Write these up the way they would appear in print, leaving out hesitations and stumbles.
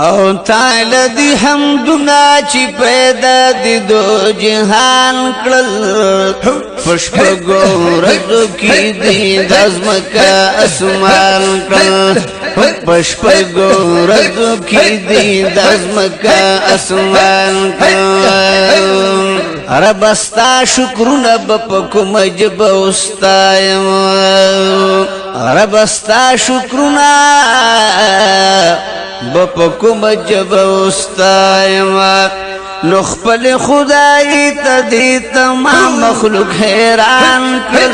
او تعالی دی حمدنا چی پیدا دی دو جهان کړل پشپګو رزو کی دی دزمکا اسمان کړل پشپګو رزو کی دی دزمکا اسمان کړل رب استا شکرونه بپکو مجب استایم رب استا شکرونه بپکو مجب استایم نخپل خدای تدی تمام مخلوق حیران کر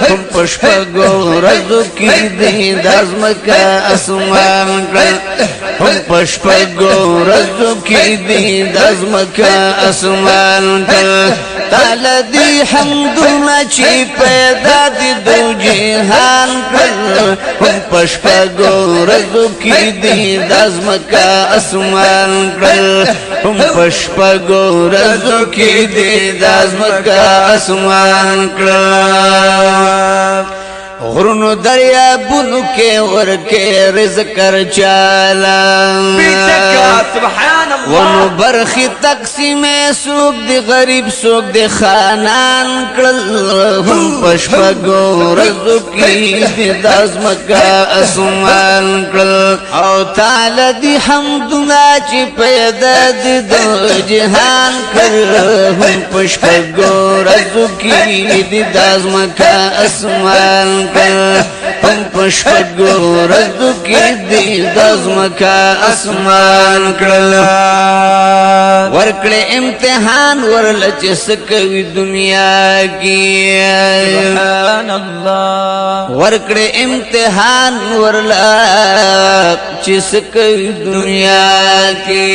ہم پشپگو رزو کی دی دازمکا اسمان کر ہم پشپگو رزو کی دی دازمکا اسمان کر تعالی دی حمدنا چی پیدا دی دو جہان کر ہم پشپگو رزو کی دی دازمکا اسمان کر ہم پشپگو رزو کی دی دازمکا اسمان کر غرونو دریا بنو کے ورکے رزق چالا ونو برخی تقسیم سوک دی غریب سوک دی خانان کرل ہم پشپگو رزو کی دی دازمکا اسمان کرل او تعالی دی حمدنا چی پیدا دی دو جہان کرل ہم پشپگو رزو کی دی دازمکا اسمان ہم پشپگو رزو کی دی دازمکا اسمان کرل ورکڑے امتحان ورلچ سکوی دنیا کی سبحان اللہ ورکڑے امتحان ورلچ سکوی دنیا کی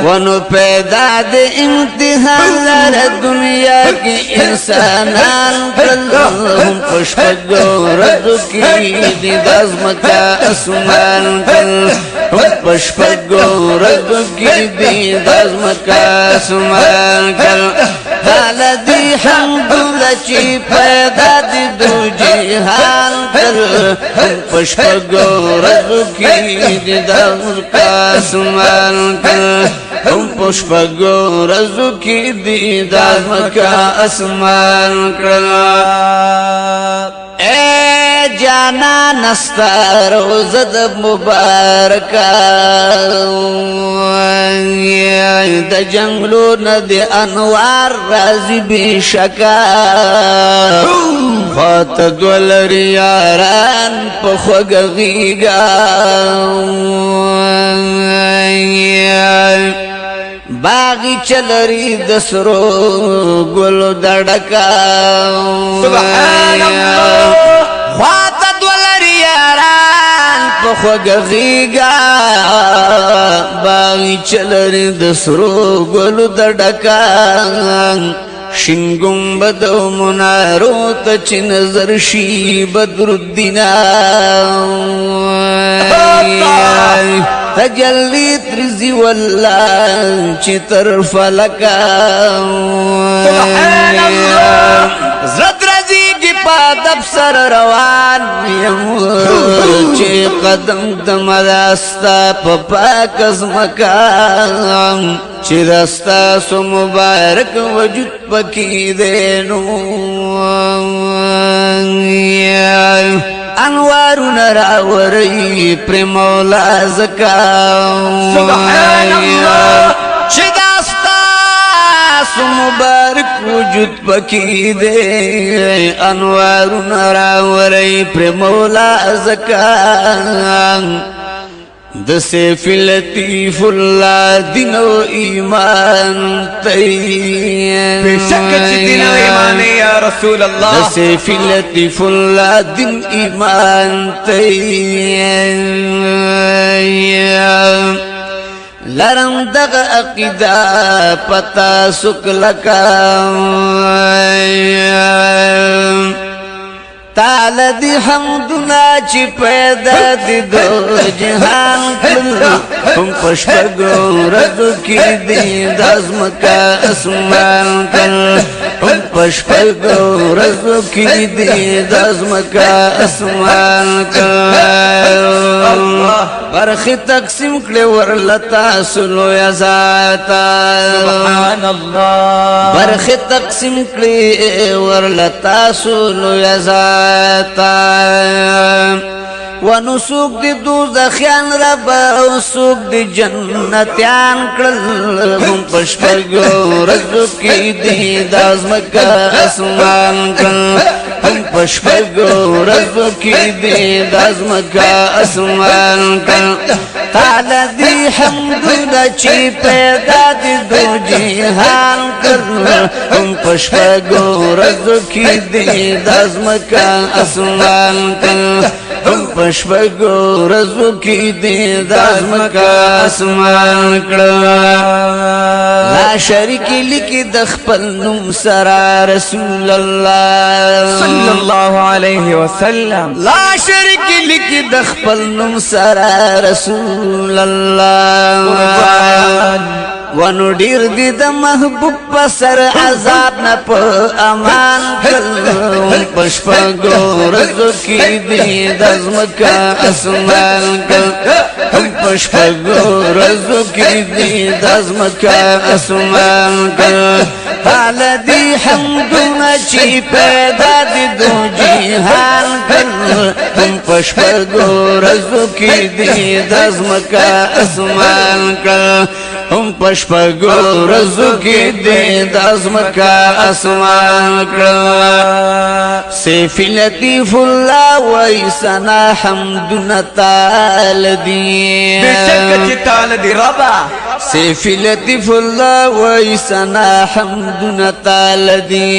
ونو پیدا دے امتحان لر دنیا کی انسانان کرل ہم پشپگو رزو کی دی دازمکا اسمان کرل ہم پشپگو رزو کی دی دازمکا اسمان کرل تعالی دی حمدنا چی پیدا دی دو جہان کرل ہم پشپگو رزو کی دی دازمکا اسمان کرل ہم پشپگو رزو کی دی دازمکا اسمان کرل اے جانا نستا روزد مبارکا دا جنگلو ند انوار رازی بی شکا خات دولر یاران پخوگ غیگا باغی چلری دسرو گلو دڑکا سبحان اللہ خوات دولری یاران پخوگ غیگا باغی چلری دسرو گلو دڑکا شنگم بدو منارو تچ نظر شی بدر الدینا تجلی ترزی واللہ چی طرف لکا زد رزی کی پادب سر روان چی قدم دمداستا پاک از مکان چی دستا سو مبارک وجود پکی دینو انوارو نراوری پر مولا زکاو سبحان اللہ چی دستا سو مبارک وجود پکی دے انوارو نراوری پر مولا زکاو دسیف لطیف اللہ دین و ایمان تین بے شک دین و ایمان یا رسول اللہ دسیف لطیف اللہ دین ایمان تین لرم دغ عقیدہ پتا سک لکا تعالی دی حمدنا چی پیدا دی دو جہان کرل ہم پشپگو رزو کی دی دازمکا اسمان کرل هم پشپگو رزو کی دی دازمکا اسمان کل برخی تقسیم کلی ورلتا سلو یا ذاتا سبحان الله برخی تقسیم کلی ورلتا سلو یا ذاتا ونسوق دی دوزخیان رب او سوق دی جنتیان کرل هم پشپگو رزو کی دی دازمکا اسمان کرل هم پشپگو رزو کی دی دازمکا اسمان کرل تعالی دی حمدونا چی پیدا دی دو جیحان کرل هم پشپگو رزو کی دی دازمکا اسمان کرل هم پشپگو رزو کی دی دازمکا اسمان کڑا لا شریکی لکی دخپل نم سرا رسول اللہ صلی اللہ علیہ وسلم لا شریکی لکی دخپل نم سرا رسول اللہ ونو ډیر دی د محبوب پسر عذاب نه په امان کل پشپگو رزو کی دی دزمکا اسمان کل پشپگو رزو کی دی دزمکا اسمان کل حال دی حمدونا چی پیدا دی دو جیحان کل پشپگو رزو کی دی دزمکا اسمان کل هم پشپگو رزو کی دی دازمکا اسمان کرا سیف لطیف اللہ ویسنا حمدنا تال دی بشک چتال دی ربا سیف لطیف اللہ ویسنا حمدنا تال دی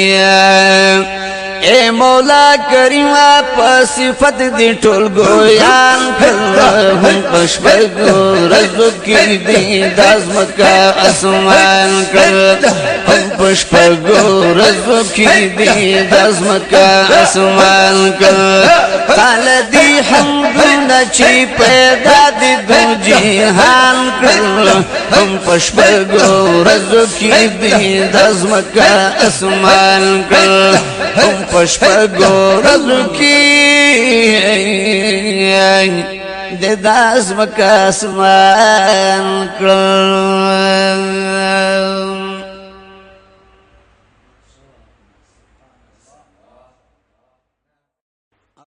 اے مولا کریمہ پاسفت دی ٹول گویان کر ہم پشپگو رزو کی دی دازمکا اسمان کر ہم پشپگو رزو کی دی دازمکا اسمان کر قال دی حمدونا چی پیدا دی دو جیحان کر ہم پشپگو رزو کی دی دازمکا اسمان کر هم پشپگو رزو کی د دازمکا اسمان کړل